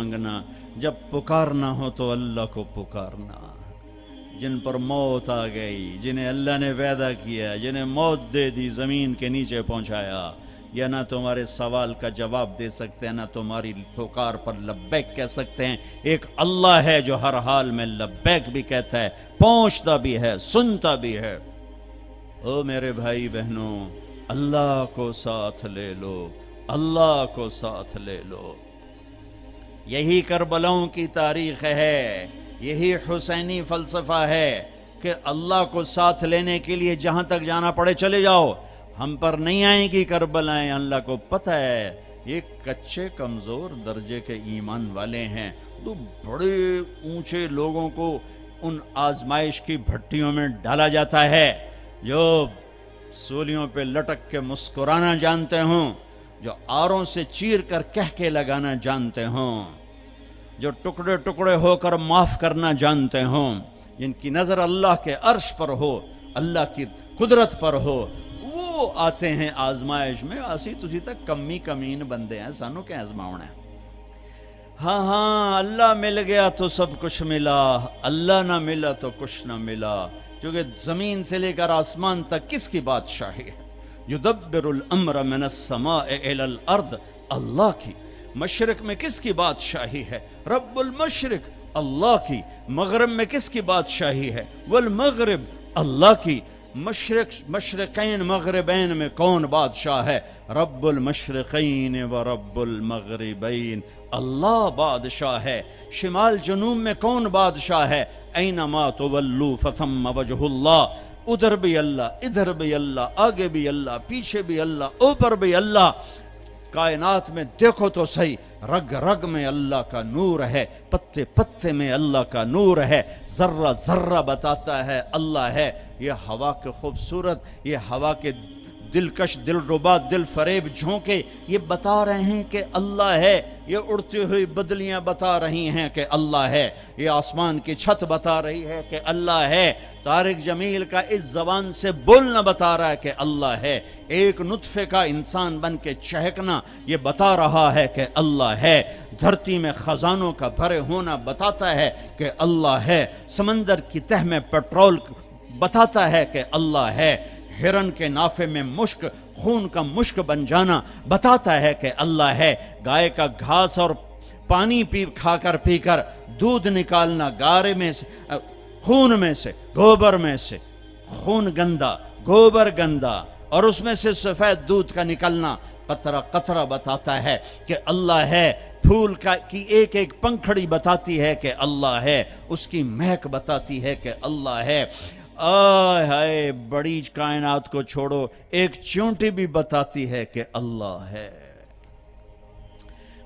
مانگنا، جب پکارنا ہو تو اللہ کو پکارنا۔ جن پر موت آ گئی، جنہیں اللہ نے پیدا کیا، جنہیں موت دے دی، زمین کے نیچے پہنچایا، یا نہ تمہارے سوال کا جواب دے سکتے ہیں، نہ تمہاری پکار پر لبیک کہہ سکتے ہیں۔ ایک اللہ ہے جو ہر حال میں لبیک بھی کہتا ہے، پہنچتا بھی ہے، سنتا بھی ہے۔ او میرے بھائی بہنوں، اللہ کو ساتھ لے لو، اللہ کو ساتھ لے لو۔ یہی کربلاؤں کی تاریخ ہے، یہی حسینی فلسفہ ہے کہ اللہ کو ساتھ لینے کے لیے جہاں تک جانا پڑے چلے جاؤ، ہم پر نہیں آئیں گی کربلائیں۔ اللہ کو پتہ ہے یہ کچے کمزور درجے کے ایمان والے ہیں، تو بڑے اونچے لوگوں کو ان آزمائش کی بھٹیوں میں ڈالا جاتا ہے، جو سولیوں پہ لٹک کے مسکرانا جانتے ہوں، جو آروں سے چیر کر کہکے لگانا جانتے ہوں، جو ٹکڑے ٹکڑے ہو کر معاف کرنا جانتے ہوں، جن کی نظر اللہ کے عرش پر ہو، اللہ کی قدرت پر ہو، وہ آتے ہیں آزمائش میں۔ اسی تسی تک کمی کمین بندے ہیں، سانو کیا آزماؤنا ہے؟ ہاں اللہ مل گیا تو سب کچھ ملا، اللہ نہ ملا تو کچھ نہ ملا، کیونکہ زمین سے لے کر آسمان تک کس کی بادشاہی ہے؟ یدبر الامر من السماء الى الارض، اللہ کی۔ مشرق میں کس کی بادشاہی ہے؟ رب المشرق، اللہ کی۔ مغرب میں کس کی بادشاہی ہے؟ والمغرب، اللہ کی۔ مشرقین مغربین میں کون بادشاہ ہے؟ رب المشرقین و رب المغربین، اللہ بادشاہ ہے۔ شمال جنوب میں کون بادشاہ ہے؟ اینما تولوا فثم وجہ اللہ، ادھر بھی اللہ، ادھر بھی اللہ، آگے بھی اللہ، پیچھے بھی اللہ، اوپر بھی اللہ۔ کائنات میں دیکھو تو صحیح، رگ رگ میں اللہ کا نور ہے، پتے پتے میں اللہ کا نور ہے، ذرہ ذرہ بتاتا ہے اللہ ہے۔ یہ ہوا کے خوبصورت، یہ ہوا کے دلکش، دل ربا، دل فریب جھونکے یہ بتا رہے ہیں کہ اللہ ہے۔ یہ اڑتی ہوئی بدلیاں بتا رہی ہیں کہ اللہ ہے۔ یہ آسمان کی چھت بتا رہی ہے کہ اللہ ہے۔ طارق جمیل کا اس زبان سے بولنا بتا رہا ہے کہ اللہ ہے۔ ایک نطفے کا انسان بن کے چہکنا یہ بتا رہا ہے کہ اللہ ہے۔ دھرتی میں خزانوں کا بھرے ہونا بتاتا ہے کہ اللہ ہے۔ سمندر کی تہ میں پیٹرول بتاتا ہے کہ اللہ ہے۔ ہرن کے نافے میں مشک، خون کا مشک بن جانا بتاتا ہے کہ اللہ ہے۔ گائے کا گھاس اور پانی کھا کر پی کر دودھ نکالنا، گارے میں سے، خون میں سے، گوبر میں سے، خون گندا، گوبر گندا، اور اس میں سے سفید دودھ کا نکلنا قطرہ قطرہ بتاتا ہے کہ اللہ ہے۔ پھول کی ایک ایک پنکھڑی بتاتی ہے کہ اللہ ہے، اس کی مہک بتاتی ہے کہ اللہ ہے۔ آئے ہائے، بڑی کائنات کو چھوڑو، ایک چونٹی بھی بتاتی ہے کہ اللہ ہے۔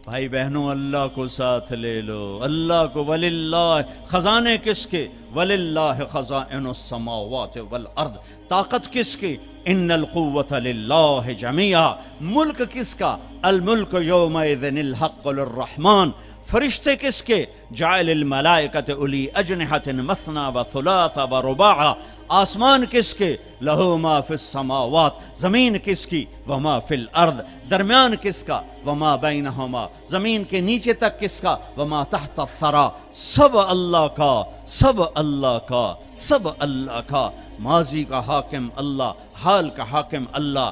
بھائی بہنوں، اللہ کو ساتھ لے لو، اللہ کو۔ وللہ، خزانے کس کے؟ وللہ خزائن السماوات والارض، طاقت کس کی؟ ان القوة للہ جمیعا، ملک کس کا؟ الملک یومئذ الحق للرحمن، فرشتے کس کے؟ جعل الملائکۃ اولی اجنحۃ مثنی و ثلاث و رباع، آسمان کس کے؟ لہو ما فی السماوات، زمین کس کی؟ وما فی الارض، درمیان کس کا؟ وما بینہما، زمین کے نیچے تک کس کا؟ وما تحت الثری، سب اللہ کا، سب اللہ کا، سب اللہ کا۔ ماضی کا حاکم اللہ، حال کا حاکم اللہ،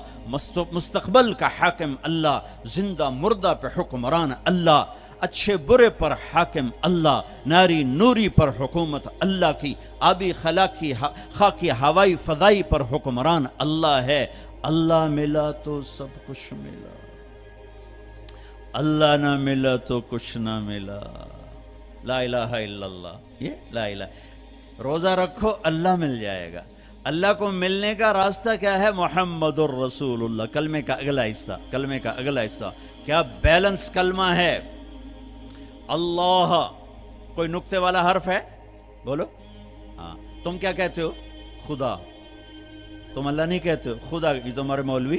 مستقبل کا حاکم اللہ، زندہ مردہ پہ حکمران اللہ، اچھے برے پر حاکم اللہ، ناری نوری پر حکومت اللہ کی، آبی خاکی ہوائی فضائی پر حکمران اللہ ہے۔ اللہ ملا تو سب کچھ ملا، اللہ نہ ملا تو کچھ نہ ملا۔ لا الہ الا اللہ، یہ لا الہ۔ روزہ رکھو اللہ مل جائے گا۔ اللہ کو ملنے کا راستہ کیا ہے؟ محمد الرسول اللہ، کلمے کا اگلا حصہ، کلمے کا اگلا حصہ کیا بیلنس کلمہ ہے؟ اللہ، کوئی نقطے والا حرف ہے؟ بولو۔ ہاں، تم کیا کہتے ہو؟ خدا۔ تم اللہ نہیں کہتے ہو، خدا۔ یہ تمہارے مولوی،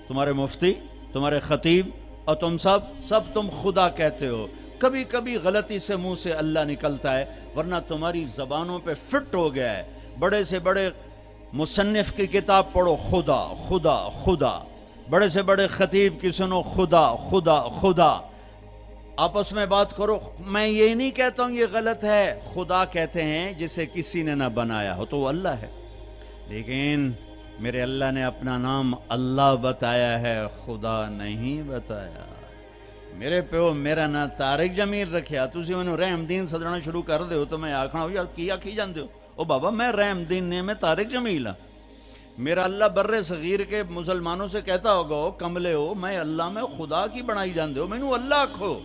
تمہارے مفتی، تمہارے خطیب اور تم سب تم خدا کہتے ہو۔ کبھی کبھی غلطی سے منہ سے اللہ نکلتا ہے، ورنہ تمہاری زبانوں پہ فٹ ہو گیا ہے۔ بڑے سے بڑے مصنف کی کتاب پڑھو، خدا خدا خدا۔ بڑے سے بڑے خطیب کی سنو، خدا خدا خدا۔ آپس میں بات کرو. میں یہ نہیں کہتا ہوں یہ غلط ہے. خدا کہتے ہیں جسے کسی نے نہ بنایا ہو تو وہ اللہ ہے، لیکن میرے اللہ نے اپنا نام اللہ بتایا ہے، خدا نہیں بتایا. میرے پیو میرا نا طارق جمیل رکھیا، تسی انہوں رحم دین سدنا شروع کر دے ہو تو میں آکھنا ہو یار کی آکھی جاندے ہو. او بابا میں رحم دین نے میں طارق جمیل ہاں. میرا اللہ بر صغیر کے مسلمانوں سے کہتا ہوگا کملے ہو میں اللہ میں خدا کی بنائی جاندے ہو، میں نو اللہ کھو.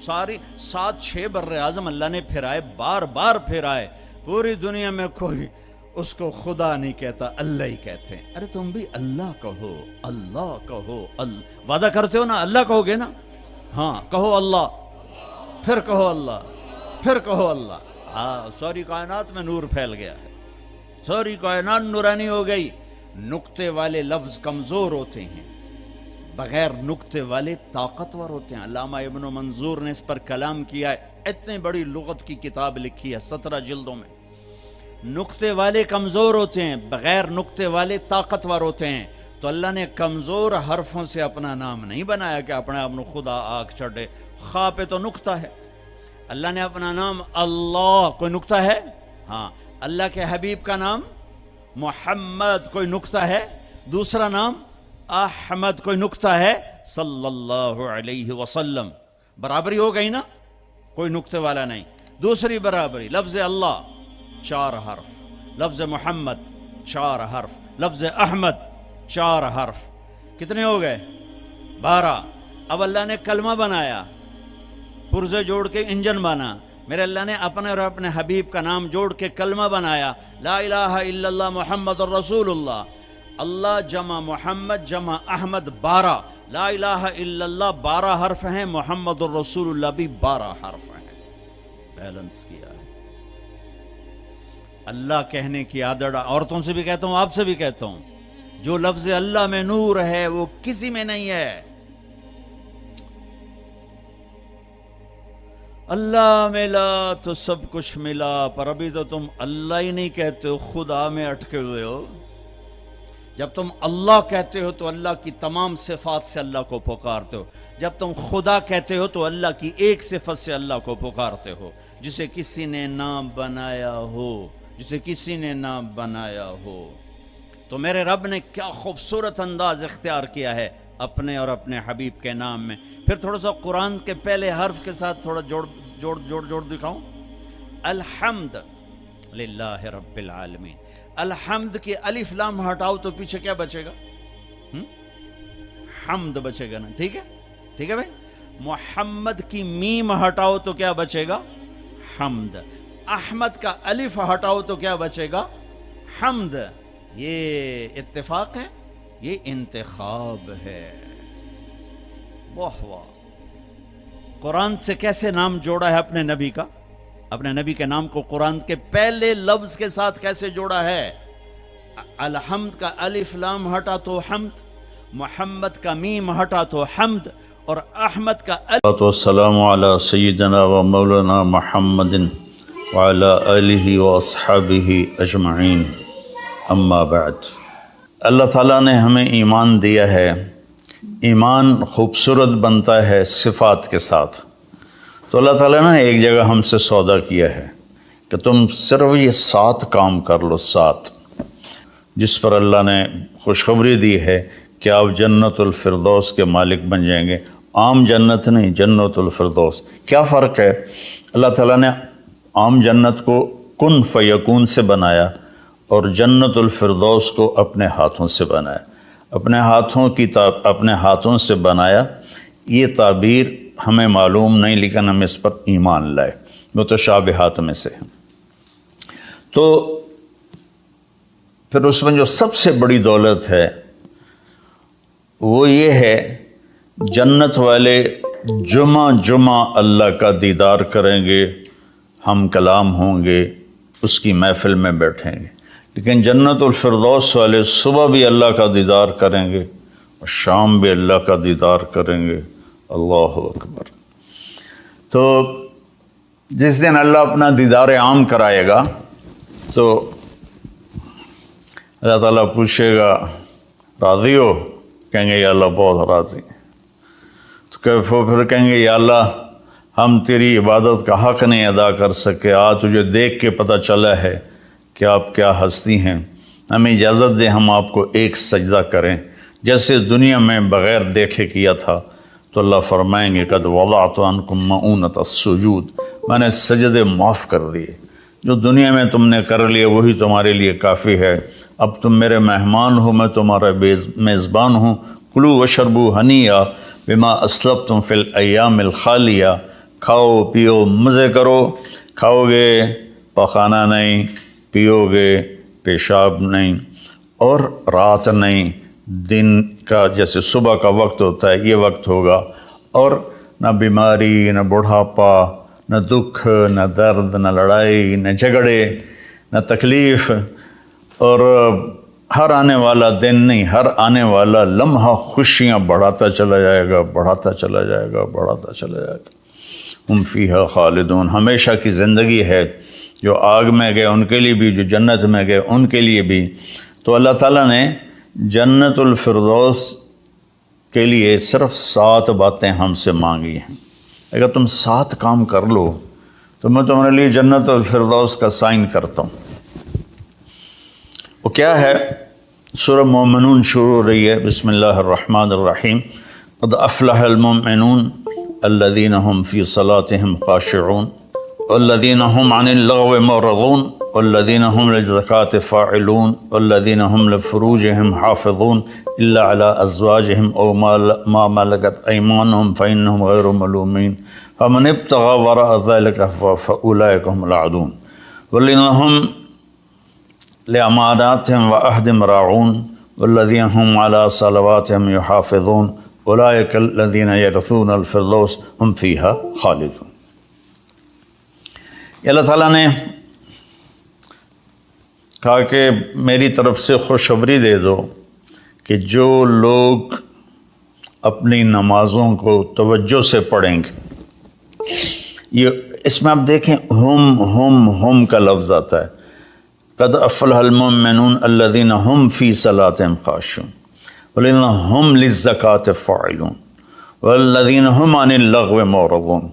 ساری 7-6 بر اعظم اللہ نے پھرائے، بار بار پھرائے. پوری دنیا میں کوئی اس کو خدا نہیں کہتا، اللہ ہی کہتے ہیں. ارے تم بھی اللہ کہو، اللہ کہو. وعدہ کرتے ہو نا اللہ کہو گے نا؟ ہاں کہو اللہ، پھر کہو اللہ، پھر کہو اللہ. ہاں ساری کائنات میں نور پھیل گیا ہے، ساری کائنات نورانی ہو گئی. نقطے والے لفظ کمزور ہوتے ہیں، بغیر نقطے والے طاقتور ہوتے ہیں. علامہ ابن منظور نے اس پر کلام کیا ہے، اتنی بڑی لغت کی کتاب لکھی ہے 17 جلدوں میں. نقطے والے کمزور ہوتے ہیں، بغیر نقطے والے طاقتور ہوتے ہیں. تو اللہ نے کمزور حرفوں سے اپنا نام نہیں بنایا کہ اپنے آپ خدا آگ چڑھے. خا پہ تو نقطہ ہے. اللہ نے اپنا نام اللہ، کوئی نقطہ ہے؟ ہاں. اللہ کے حبیب کا نام محمد، کوئی نقطہ ہے؟ دوسرا نام احمد، کوئی نقطہ ہے؟ صلی اللہ علیہ وسلم. برابری ہو گئی نا، کوئی نقطے والا نہیں. دوسری برابری، لفظ اللہ 4 حرف، لفظ محمد 4 حرف، لفظ احمد 4 حرف. کتنے ہو گئے؟ 12. اب اللہ نے کلمہ بنایا، پرزے جوڑ کے انجن بنا. میرے اللہ نے اپنے اور اپنے حبیب کا نام جوڑ کے کلمہ بنایا، لا الہ الا اللہ محمد الرسول اللہ. اللہ جمع محمد جمع احمد 12. لا الہ الا اللہ 12 حرف ہیں، محمد الرسول اللہ بھی 12 حرف ہیں. بیلنس کیا ہے. اللہ کہنے کی عادت عورتوں سے بھی کہتا ہوں، آپ سے بھی کہتا ہوں، جو لفظ اللہ میں نور ہے وہ کسی میں نہیں ہے. اللہ ملا تو سب کچھ ملا، پر ابھی تو تم اللہ ہی نہیں کہتے ہو، خدا میں اٹکے ہوئے ہو. جب تم اللہ کہتے ہو تو اللہ کی تمام صفات سے اللہ کو پکارتے ہو. جب تم خدا کہتے ہو تو اللہ کی ایک صفت سے اللہ کو پکارتے ہو، جسے کسی نے نام بنایا ہو، جسے کسی نے نام بنایا ہو. تو میرے رب نے کیا خوبصورت انداز اختیار کیا ہے اپنے اور اپنے حبیب کے نام میں. پھر تھوڑا سا قرآن کے پہلے حرف کے ساتھ تھوڑا جوڑ دکھاؤں. الحمد للہ رب العالمین. الحمد کی الف لام ہٹاؤ تو پیچھے کیا بچے گا؟ حمد بچے گا نا. ٹھیک ہے، ٹھیک ہے بھائی. محمد کی میم ہٹاؤ تو کیا بچے گا؟ حمد. احمد کا الف ہٹاؤ تو کیا بچے گا؟ حمد. یہ اتفاق ہے، یہ انتخاب ہے. واہ واہ. قرآن سے کیسے نام جوڑا ہے اپنے نبی کا؟ اپنے نبی کے نام کو قرآن کے پہلے لفظ کے ساتھ کیسے جوڑا ہے؟ الحمد کا الف لام ہٹا تو حمد، محمد کا میم ہٹا تو حمد، اور احمد کا والسلام علی سیدنا و مولانا محمد وعلی آلہ و اصحابہ اجمعین. اما بعد. اللہ تعالیٰ نے ہمیں ایمان دیا ہے. ایمان خوبصورت بنتا ہے صفات کے ساتھ. تو اللہ تعالیٰ نے ایک جگہ ہم سے سودا کیا ہے کہ تم صرف یہ 7 کام کر لو، 7، جس پر اللہ نے خوشخبری دی ہے کہ آپ جنت الفردوس کے مالک بن جائیں گے. عام جنت نہیں، جنت الفردوس. کیا فرق ہے؟ اللہ تعالیٰ نے عام جنت کو کن فیکون سے بنایا اور جنت الفردوس کو اپنے ہاتھوں سے بنایا. اپنے ہاتھوں سے بنایا، یہ تعبیر ہمیں معلوم نہیں، لیکن ہم اس پر ایمان لائے، متشابہات میں سے. تو پھر اس میں جو سب سے بڑی دولت ہے وہ یہ ہے، جنت والے جمعہ اللہ کا دیدار کریں گے، ہم کلام ہوں گے، اس کی محفل میں بیٹھیں گے. لیکن جنت الفردوس والے صبح بھی اللہ کا دیدار کریں گے اور شام بھی اللہ کا دیدار کریں گے. اللہ اکبر. تو جس دن اللہ اپنا دیدار عام کرائے گا تو اللہ تعالیٰ پوچھے گا راضی ہو؟ کہیں گے یا اللہ بہت راضی. تو پھر کہیں گے یا اللہ ہم تیری عبادت کا حق نہیں ادا کر سکے، تجھے دیکھ کے پتہ چلا ہے کہ آپ کیا ہستی ہیں، ہمیں اجازت دے ہم آپ کو ایک سجدہ کریں جیسے دنیا میں بغیر دیکھے کیا تھا۔ تو اللہ فرمائیں گے قد وضعت عنکم مؤونۃ السجود، میں نے سجدے معاف کر دیے، جو دنیا میں تم نے کر لیے وہی تمہارے لیے کافی ہے، اب تم میرے مہمان ہو، میں تمہارا میزبان ہوں۔ کلوا واشربوا ہنیئا بما اسلفتم فی الایام الخالیہ، کھاؤ پیو مزے کرو، کھاؤ گے پخانہ نہیں، پیو گے پیشاب نہیں، اور رات نہیں، دن کا جیسے صبح کا وقت ہوتا ہے یہ وقت ہوگا، اور نہ بیماری، نہ بڑھاپا، نہ دکھ، نہ درد، نہ لڑائی، نہ جھگڑے، نہ تکلیف، اور ہر آنے والا دن نہیں، ہر آنے والا لمحہ خوشیاں بڑھاتا چلا جائے گا، بڑھاتا چلا جائے گا، بڑھاتا چلا جائے گا۔ ہم فیہا خالدون، ہمیشہ کی زندگی ہے، جو آگ میں گئے ان کے لیے بھی، جو جنت میں گئے ان کے لیے بھی۔ تو اللہ تعالیٰ نے جنت الفردوس کے لیے صرف 7 باتیں ہم سے مانگی ہیں، اگر تم 7 کام کر لو تو میں تمہارے لیے جنت الفردوس کا سائن کرتا ہوں۔ وہ کیا ہے؟ سورہ مومنون شروع ہو رہی ہے، بسم اللہ الرحمن الرحیم، قد افلح المؤمنون الذین هم فی صلاتهم خاشعون والذین هم عن اللغو معرضون والذین هم للزکاة فاعلون والذین هم لفروجهم حافظون الا على ازواجهم او ما ملکت ایمانهم فإنهم غیر ملومین فمن ابتغى وراء ذلك فأولئک هم العادون والذین هم لأماناتهم وعهدهم راعون والذین هم على صلواتهم يحافظون اولئک الذین یرثون الفردوس هم فیها خالدون۔ اللہ تعالیٰ نے کہا کہ میری طرف سے خوشخبری دے دو کہ جو لوگ اپنی نمازوں کو توجہ سے پڑھیں گے، یہ اس میں آپ دیکھیں ہم کا لفظ آتا ہے، قد افلح المؤمنون الذین هم فی صلاتهم خاشعون والذین هم للزکاة فاعلون والذین هم عن اللغو معرضون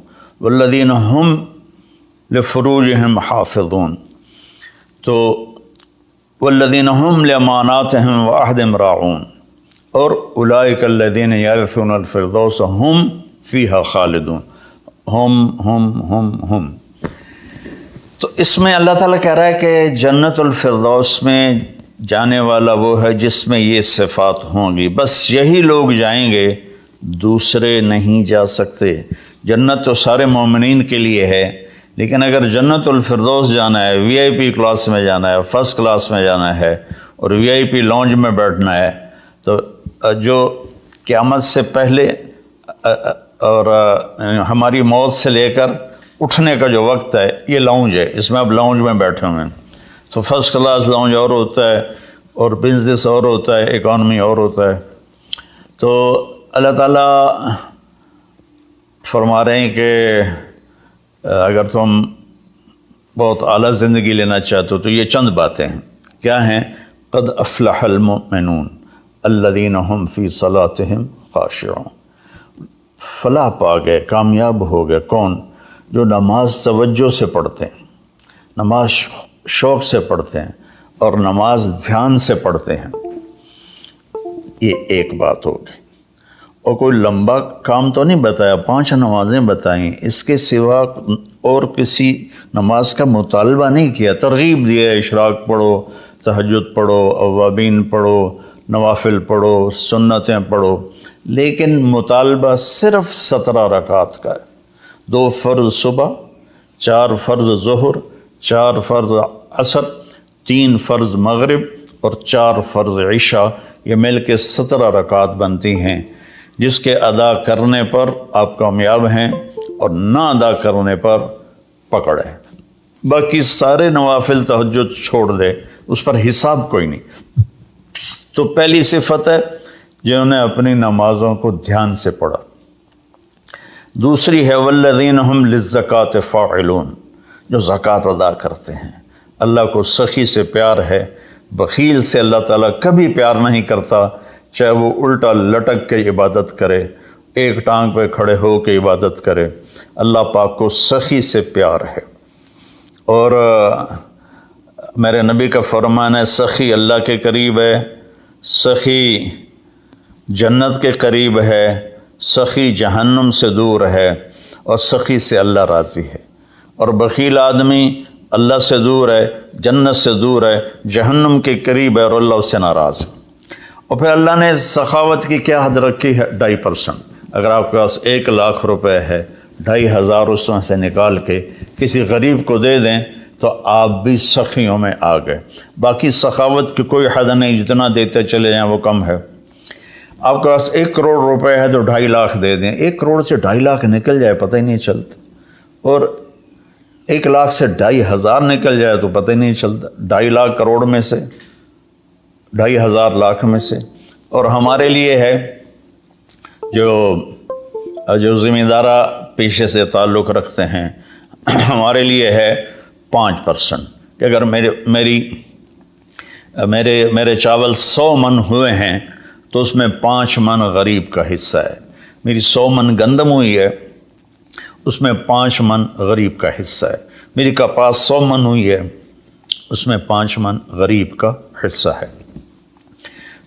والذین هم لفروجهم حافظون، تو والذین هم لأماناتهم وعهدهم راعون، اور اولئک الذین یرثون الفردوس هم فیہا خالدون، ہم۔ تو اس میں اللہ تعالیٰ کہہ رہا ہے کہ جنت الفردوس میں جانے والا وہ ہے جس میں یہ صفات ہوں گی، بس یہی لوگ جائیں گے، دوسرے نہیں جا سکتے۔ جنت تو سارے مومنین کے لیے ہے، لیکن اگر جنت الفردوس جانا ہے، وی آئی پی کلاس میں جانا ہے، فرسٹ کلاس میں جانا ہے، اور وی آئی پی لانج میں بیٹھنا ہے، تو جو قیامت سے پہلے اور ہماری موت سے لے کر اٹھنے کا جو وقت ہے یہ لاؤنج ہے، اس میں آپ لاؤنج میں بیٹھے ہوئے ہیں۔ تو فرسٹ کلاس لاؤنج اور ہوتا ہے، اور بزنس اور ہوتا ہے، اکانومی اور ہوتا ہے۔ تو اللہ تعالیٰ فرما رہے ہیں کہ اگر تم بہت اعلیٰ زندگی لینا چاہتے ہو تو یہ چند باتیں ہیں۔ کیا ہیں؟ قد افلح المؤمنون الذین هم فی صلاتهم خاشعون، فلاح پا گئے، کامیاب ہو گئے کون؟ جو نماز توجہ سے پڑھتے ہیں، نماز شوق سے پڑھتے ہیں، اور نماز دھیان سے پڑھتے ہیں۔ یہ ایک بات ہو گئی، اور کوئی لمبا کام تو نہیں بتایا، 5 نمازیں بتائیں، اس کے سوا اور کسی نماز کا مطالبہ نہیں کیا، ترغیب دیا، اشراق پڑھو، تہجد پڑھو، اوابین پڑھو، نوافل پڑھو، سنتیں پڑھو، لیکن مطالبہ صرف 17 رکعت کا ہے، 2 فرض صبح، 4 فرض ظہر، 4 فرض عصر، 3 فرض مغرب، اور 4 فرض عشاء، یہ مل کے 17 رکعت بنتی ہیں، جس کے ادا کرنے پر آپ کامیاب ہیں، اور نہ ادا کرنے پر پکڑ ہے۔ باقی سارے نوافل تہجد چھوڑ دے، اس پر حساب کوئی نہیں۔ تو پہلی صفت ہے جنہوں نے اپنی نمازوں کو دھیان سے پڑھا۔ دوسری ہے والذین هم للزکاة فاعلون، جو زکوٰۃ ادا کرتے ہیں۔ اللہ کو سخی سے پیار ہے، بخیل سے اللہ تعالیٰ کبھی پیار نہیں کرتا، چاہے وہ الٹا لٹک کے عبادت کرے، ایک ٹانگ پہ کھڑے ہو کے عبادت کرے۔ اللہ پاک کو سخی سے پیار ہے، اور میرے نبی کا فرمان ہے سخی اللہ کے قریب ہے، سخی جنت کے قریب ہے، سخی جہنم سے دور ہے، اور سخی سے اللہ راضی ہے۔ اور بخیل آدمی اللہ سے دور ہے، جنت سے دور ہے، جہنم کے قریب ہے، اور اللہ اس سے ناراض ہے۔ اور پھر اللہ نے سخاوت کی کیا حد رکھی ہے؟ 2.5%۔ اگر آپ کے پاس 1,00,000 روپے ہے، 2,500 اس میں سے نکال کے کسی غریب کو دے دیں تو آپ بھی سخیوں میں آ گئے۔ باقی سخاوت کی کوئی حد نہیں، جتنا دیتے چلے جائیں وہ کم ہے۔ آپ کے پاس 1 کروڑ روپے ہے تو 2.5 لاکھ دے دیں، 1 کروڑ سے 2.5 لاکھ نکل جائے پتہ ہی نہیں چلتا، اور 1 لاکھ سے 2,500 نکل جائے تو پتہ ہی نہیں چلتا، 2.5 لاکھ کروڑ میں سے، 2,500 لاکھ میں سے۔ اور ہمارے لیے ہے جو ذمہ دارہ پیشے سے تعلق رکھتے ہیں، ہمارے لیے ہے 5%، کہ اگر میرے چاول 100 من ہوئے ہیں تو اس میں 5 من غریب کا حصہ ہے۔ میری 100 من گندم ہوئی ہے، اس میں 5 من غریب کا حصہ ہے۔ میری کپاس 100 من ہوئی ہے، اس میں 5 من غریب کا حصہ ہے۔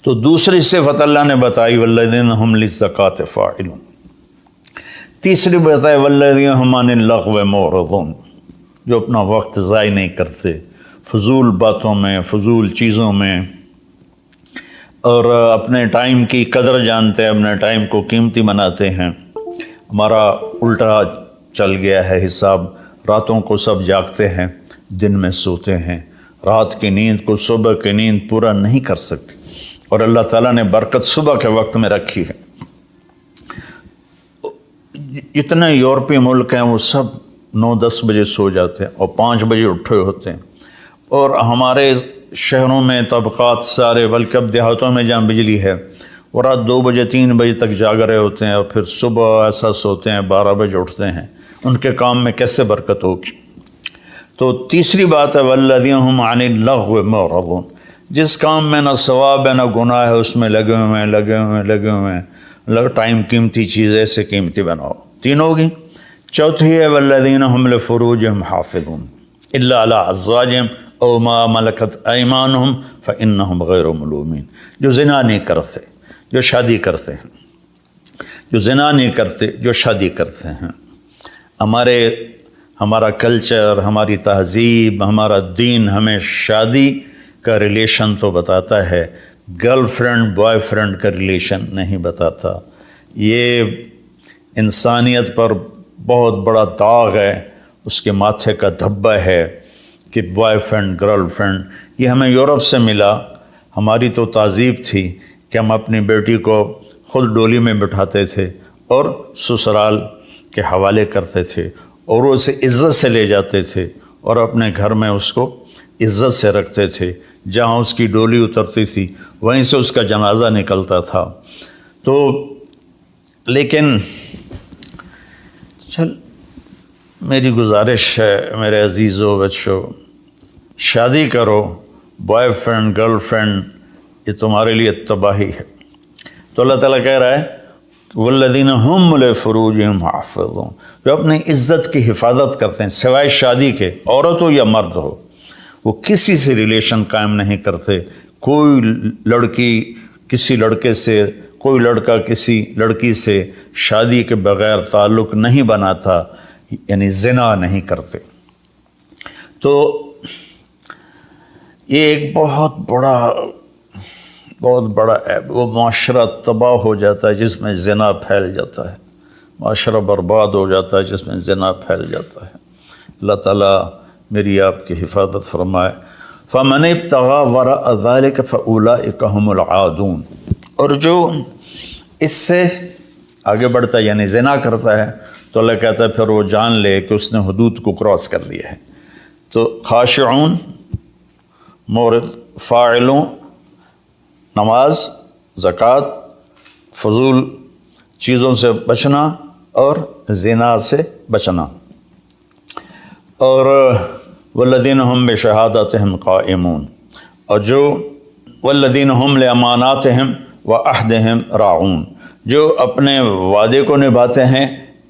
تو دوسری صفت اللہ نے بتائی والذین هم للزکاۃ فاعلون، تیسری بتائی والذین هم عن اللغو معرضون، جو اپنا وقت ضائع نہیں کرتے فضول باتوں میں، فضول چیزوں میں، اور اپنے ٹائم کی قدر جانتے ہیں، اپنے ٹائم کو قیمتی بناتے ہیں۔ ہمارا الٹا چل گیا ہے حساب، راتوں کو سب جاگتے ہیں، دن میں سوتے ہیں، رات کی نیند کو صبح کی نیند پورا نہیں کر سکتے، اور اللہ تعالیٰ نے برکت صبح کے وقت میں رکھی ہے۔ اتنے یورپی ملک ہیں وہ سب 9-10 بجے سو جاتے ہیں اور 5 بجے اٹھے ہوتے ہیں، اور ہمارے شہروں میں طبقات سارے، بلکہ اب دیہاتوں میں جہاں بجلی ہے وہ رات 2 بجے 3 بجے تک جاگ رہے ہوتے ہیں، اور پھر صبح ایسا سوتے ہیں 12 بجے اٹھتے ہیں۔ ان کے کام میں کیسے برکت ہوگی؟ تو تیسری بات ہے والذین هم عن اللغو معرضون، جس کام میں نہ ثواب ہے نہ گناہ ہے اس میں لگے ہوئے ہیں۔ ٹائم قیمتی چیز ایسے قیمتی بناؤ۔ 3 ہوگی۔ چوتھی ہے والذین هم لفروجهم حافظون الا علی ازواجهم او ما ملکت ایمانهم فانهم غیر ملومین، جو زنا نہیں کرتے، جو شادی کرتے ہیں، جو زنا نہیں کرتے، جو شادی کرتے ہیں۔ ہمارا کلچر، ہماری تہذیب، ہمارا دین ہمیں شادی کا ریلیشن تو بتاتا ہے، گرل فرینڈ بوائے فرینڈ کا ریلیشن نہیں بتاتا۔ یہ انسانیت پر بہت بڑا داغ ہے، اس کے ماتھے کا دھبہ ہے کہ بوائے فرینڈ گرل فرینڈ، یہ ہمیں یورپ سے ملا۔ ہماری تو تہذیب تھی کہ ہم اپنی بیٹی کو خود ڈولی میں بٹھاتے تھے اور سسرال کے حوالے کرتے تھے، اور وہ اسے عزت سے لے جاتے تھے اور اپنے گھر میں اس کو عزت سے رکھتے تھے۔ جہاں اس کی ڈولی اترتی تھی وہیں سے اس کا جنازہ نکلتا تھا۔ تو لیکن میری گزارش ہے میرے عزیزو بچوں، شادی کرو، بوائے فرینڈ گرل فرینڈ یہ تمہارے لیے تباہی ہے۔ تو اللہ تعالیٰ کہہ رہا ہے والذین هم لفروجهم حافظون، جو اپنی عزت کی حفاظت کرتے ہیں سوائے شادی کے، عورت ہو یا مرد ہو، وہ کسی سے ریلیشن قائم نہیں کرتے۔ کوئی لڑکی کسی لڑکے سے، کوئی لڑکا کسی لڑکی سے شادی کے بغیر تعلق نہیں بناتا، یعنی زنا نہیں کرتے۔ تو یہ ایک بہت بڑا وہ معاشرہ تباہ ہو جاتا ہے جس میں زنا پھیل جاتا ہے، معاشرہ برباد ہو جاتا ہے جس میں زنا پھیل جاتا ہے۔ اللہ تعالیٰ میری آپ کی حفاظت فرمائے۔ فَمَنِ ابْتَغَىٰ وَرَاءَ ذَلِكَ فَأُولَٰئِكَ هُمُ الْعَادُونَ، اور جو اس سے آگے بڑھتا ہے یعنی زنا کرتا ہے تو اللہ کہتا ہے پھر وہ جان لے کہ اس نے حدود کو کراس کر لیا ہے۔ تو خاشعون، مورد، فاعلون، نماز، زکوٰۃ، فضول چیزوں سے بچنا اور زنا سے بچنا، اور والذین هم بشہادتہم قائمون، اور جو والذین هم لاماناتہم وعہدہم راعون، جو اپنے وعدے کو نبھاتے ہیں،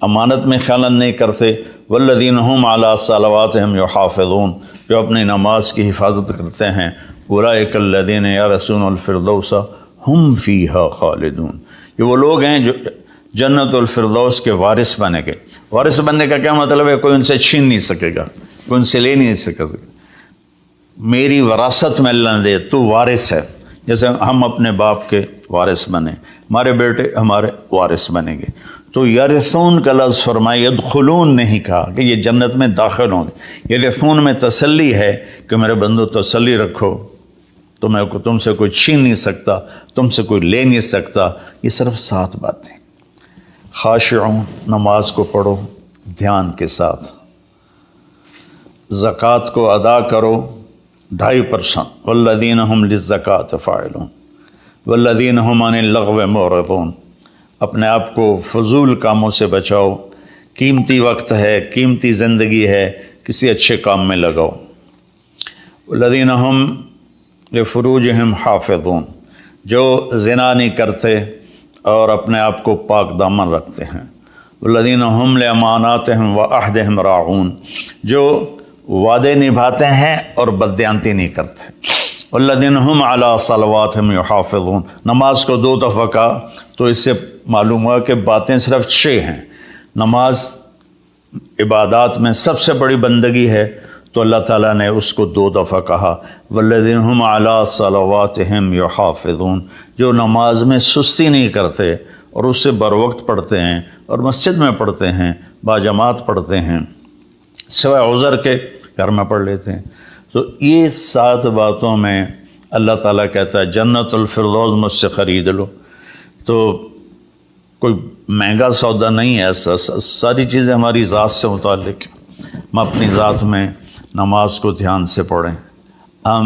امانت میں خیانت نہیں کرتے، والذین هم علی صلواتہم یحافظون، جو اپنی نماز کی حفاظت کرتے ہیں، اولئک الذین یرثون الفردوس ہم فیہا خالدون، یہ وہ لوگ ہیں جو جنت الفردوس کے وارث بنے گے۔ وارث بننے کا کیا مطلب ہے؟ کوئی ان سے چھین نہیں سکے گا، کوئی ان سے لے نہیں سکے گا۔ میری وراثت میں اللہ نے دے، تو وارث ہے، جیسے ہم اپنے باپ کے وارث بنے، ہمارے بیٹے ہمارے وارث بنیں گے۔ تو یرثون کا لفظ فرمائے، یدخلون نہیں کہا کہ یہ جنت میں داخل ہوں گے۔ یرثون میں تسلی ہے کہ میرے بندو تسلی رکھو، تم سے کوئی چھین نہیں سکتا، تم سے کوئی لے نہیں سکتا۔ یہ صرف 7 باتیں۔ خاشعون، نماز کو پڑھو دھیان کے ساتھ، زکوٰۃ کو ادا کرو 2.5%، والذین هم للزکاۃ فاعلون والذین هم عن اللغو معرضون، اپنے آپ کو فضول کاموں سے بچاؤ، قیمتی وقت ہے، قیمتی زندگی ہے، کسی اچھے کام میں لگاؤ۔ والذین هم لفروجہم حافظون، جو زنا نہیں کرتے اور اپنے آپ کو پاک دامن رکھتے ہیں۔ والذین هم لاماناتہم وعہدہم راعون، جو وعدے نبھاتے ہیں اور بددیانتی نہیں کرتے۔ والذین هم علی صلواتہم یحافظون، نماز کو 2 دفعہ کہا تو اس سے معلوم ہوا کہ باتیں صرف 6 ہیں۔ نماز عبادات میں سب سے بڑی بندگی ہے، تو اللہ تعالیٰ نے اس کو 2 دفعہ کہا، والذین هم علی صلواتہم یحافظون، جو نماز میں سستی نہیں کرتے اور اس سے بروقت پڑھتے ہیں اور مسجد میں پڑھتے ہیں، باجماعت پڑھتے ہیں، سوائے عذر کے گھر میں پڑھ لیتے ہیں۔ تو یہ 7 باتوں میں اللہ تعالیٰ کہتا ہے جنت الفردوس مجھ سے خرید لو۔ تو کوئی مہنگا سودا نہیں ہے ایسا، ساری چیزیں ہماری ذات سے متعلق ہیں۔ ہم اپنی ذات میں نماز کو دھیان سے پڑھیں، ہم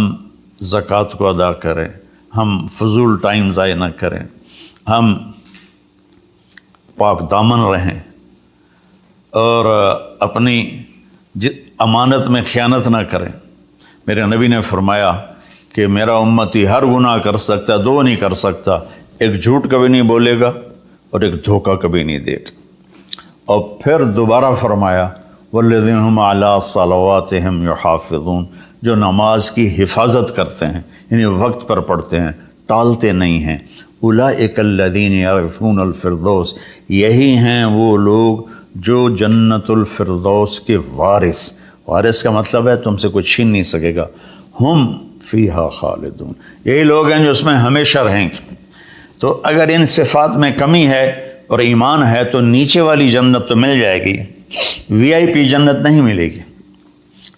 زکوٰۃ کو ادا کریں، ہم فضول ٹائم ضائع نہ کریں، ہم پاک دامن رہیں اور اپنی امانت میں خیانت نہ کریں۔ میرے نبی نے فرمایا کہ میرا امتی ہر گناہ کر سکتا ہے، 2 نہیں کر سکتا، ایک جھوٹ کبھی نہیں بولے گا اور ایک دھوکہ کبھی نہیں دے گا۔ اور پھر دوبارہ فرمایا والذین هم علی صلواتہم یحافظون، جو نماز کی حفاظت کرتے ہیں، یعنی وقت پر پڑھتے ہیں، ٹالتے نہیں ہیں۔ اولئک الذین یرثون الفردوس، یہی ہیں وہ لوگ جو جنت الفردوس کے وارث کا مطلب ہے تم سے کوئی چھین نہیں سکے گا، ہم فیہا خالدون، یہی لوگ ہیں جو اس میں ہمیشہ رہیں گے۔ تو اگر ان صفات میں کمی ہے اور ایمان ہے تو نیچے والی جنت تو مل جائے گی، VIP جنت نہیں ملے گی،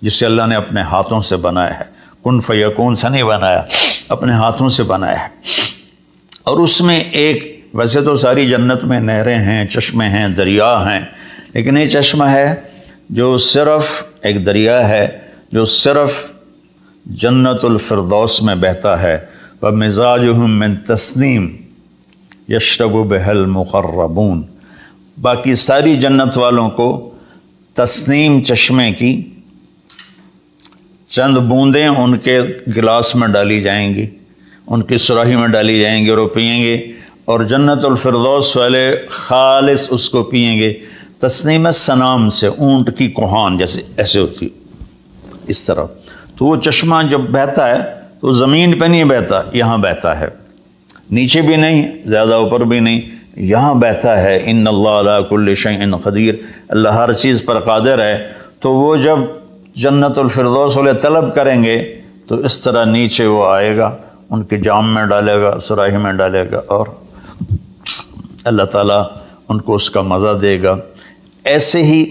جسے اللہ نے اپنے ہاتھوں سے بنایا ہے، کن فیکون سے نہیں بنایا، اپنے ہاتھوں سے بنایا ہے۔ اور اس میں ایک، ویسے تو ساری جنت میں نہریں ہیں، چشمے ہیں، دریا ہیں، لیکن یہ چشمہ ہے جو صرف ایک دریا ہے جو صرف جنت الفردوس میں بہتا ہے، وَمِزَاجُهُم مِّن تَسْنِيمٍ يَشْرَبُ بِهَا الْمُقَرَّبُونَ، باقی ساری جنت والوں کو تسنیم چشمے کی چند بوندیں ان کے گلاس میں ڈالی جائیں گی، ان کی سراہی میں ڈالی جائیں گی اور وہ پئیں گے، اور جنت الفردوس والے خالص اس کو پئیں گے۔ تسنیم سنام سے، اونٹ کی کوہان جیسے ایسے ہوتی اس طرح۔ تو وہ چشمہ جب بہتا ہے تو زمین پہ نہیں بہتا، یہاں بہتا ہے، نیچے بھی نہیں، زیادہ اوپر بھی نہیں، یہاں بہتا ہے۔ ان اللہ علی کل شیء قدیر، اللہ ہر چیز پر قادر ہے۔ تو وہ جب جنت الفردوس والے طلب کریں گے تو اس طرح نیچے وہ آئے گا، ان کے جام میں ڈالے گا، سراہی میں ڈالے گا، اور اللہ تعالیٰ ان کو اس کا مزہ دے گا۔ ایسے ہی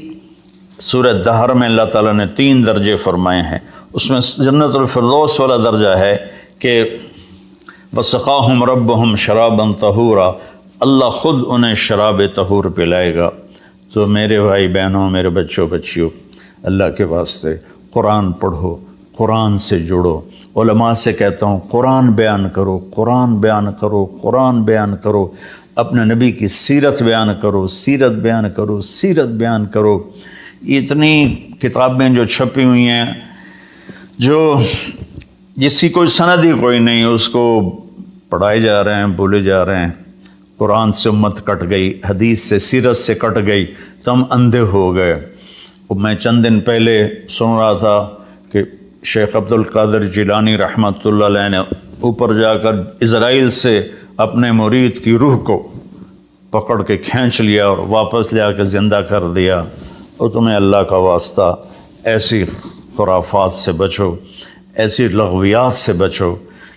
سورہ دہر میں اللہ تعالیٰ نے 3 درجے فرمائے ہیں، اس میں جنت الفردوس والا درجہ ہے کہ وَسَقَاهُمْ رَبُّهُمْ شَرَابًا طَهُورًا، اللہ خود انہیں شراب طہور پلائے گا۔ تو میرے بھائی بہنوں، میرے بچوں بچیوں، اللہ کے واسطے قرآن پڑھو، قرآن سے جڑو۔ علماء سے کہتا ہوں قرآن بیان کرو، قرآن بیان کرو، قرآن بیان کرو، اپنے نبی کی سیرت بیان کرو، سیرت بیان کرو، سیرت بیان کرو۔ اتنی کتابیں جو چھپی ہوئی ہیں، جو جس کی کوئی سند ہی کوئی نہیں، اس کو پڑھائے جا رہے ہیں، بولے جا رہے ہیں۔ قرآن سے امت کٹ گئی، حدیث سے، سیرت سے کٹ گئی، تو ہم اندھے ہو گئے۔ میں چند دن پہلے سن رہا تھا کہ شیخ عبد القادر جیلانی رحمۃ اللہ علیہ نے اوپر جا کر اسرائیل سے اپنے مرید کی روح کو پکڑ کے کھینچ لیا اور واپس لے آ کے زندہ کر دیا۔ اور تمہیں اللہ کا واسطہ ایسی خرافات سے بچو، ایسی لغویات سے بچو۔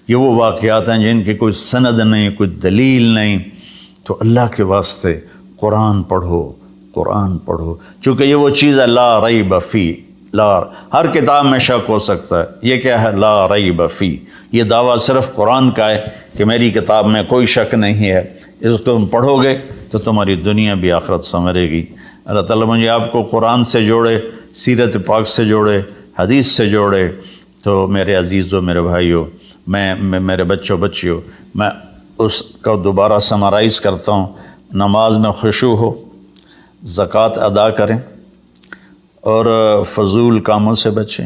یہ وہ واقعات ہیں جن کی کوئی سند نہیں، کوئی دلیل نہیں، تو اللہ کے واسطے قرآن پڑھو، قرآن پڑھو، چونکہ یہ وہ چیز ہے لا ریب فی، ہر کتاب میں شک ہو سکتا ہے، یہ کیا ہے؟ لا ریب فی۔ یہ دعویٰ صرف قرآن کا ہے کہ میری کتاب میں کوئی شک نہیں ہے، اس کو تم پڑھو گے تو تمہاری دنیا بھی آخرت سنورے گی۔ اللہ تعالیٰ مجھے آپ کو قرآن سے جوڑے، سیرت پاک سے جوڑے، حدیث سے جوڑے۔ تو میرے عزیزوں، میرے بھائیوں، میرے بچوں بچیوں، میں اس کو دوبارہ سمرائز کرتا ہوں۔ نماز میں خشوع ہو، زکوٰۃ ادا کریں، اور فضول کاموں سے بچیں،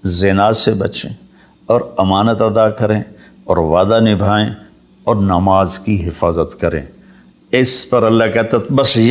زنا سے بچیں، اور امانت ادا کریں، اور وعدہ نبھائیں، اور نماز کی حفاظت کریں۔ اس پر اللہ کہتا بس